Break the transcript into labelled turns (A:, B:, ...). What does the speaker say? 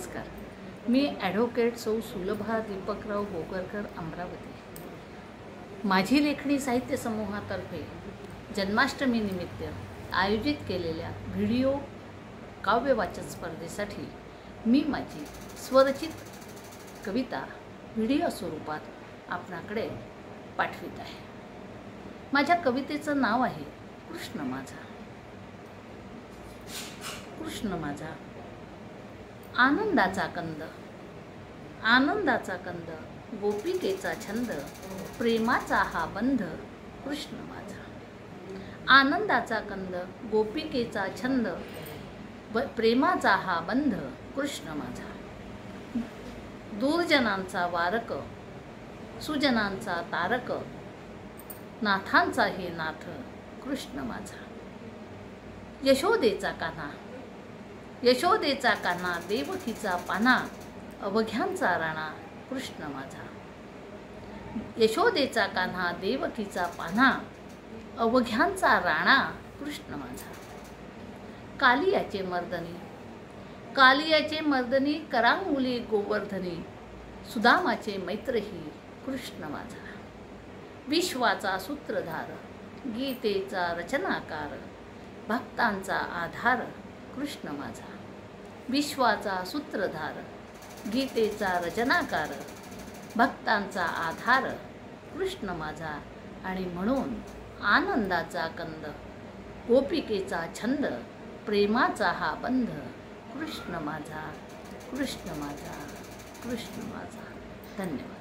A: नमस्कार. मी ॲडव्होकेट सौ सुलभा दीपकराव बोगरकर, अमरावती. माझी लेखणी साहित्य समूहातर्फे जन्माष्टमीनिमित्त आयोजित केलेल्या व्हिडिओ काव्यवाचन स्पर्धेसाठी मी माझी स्वरचित कविता व्हिडिओ स्वरूपात आपणाकडे पाठवित आहे. माझ्या कवितेचं नाव आहे कृष्ण माझा. कृष्ण माझा आनंदाचा कंद, आनंदाचा कंद, गोपिकेचा छंद, प्रेमाचा हा बंध. कृष्ण माझा आनंदाचा कंद, गोपिकेचा छंद, प्रेमाचा हा बंध. कृष्ण माझा दूरजनांचा वारक, सुजनांचा तारक, नाथांचा हे नाथ. कृष्ण माझा यशोदेचा कान्हा, यशोदेचा कान्हा, देवकीचा पान्हा, अवघ्यांचा राणा. कृष्ण माझा यशोदेचा कान्हा, देवकीचा पान्हा, अवघ्यांचा राणा. कृष्ण माझा कालियाचे मर्दनी, कालियाचे मर्दनी, करांगुली गोवर्धनी, सुदामाचे मैत्रही. कृष्ण माझा विश्वाचा सूत्रधार, गीतेचा रचनाकार, भक्तांचा आधार. कृष्ण माझा विश्वाचा सूत्रधार, गीतेचा रचनाकार, भक्तांचा आधार. कृष्ण माझा आणि म्हणून आनंदाचा कंद, गोपिकेचा छंद, प्रेमाचा हा बंध. कृष्ण माझा, कृष्ण माझा, कृष्ण माझा. धन्यवाद.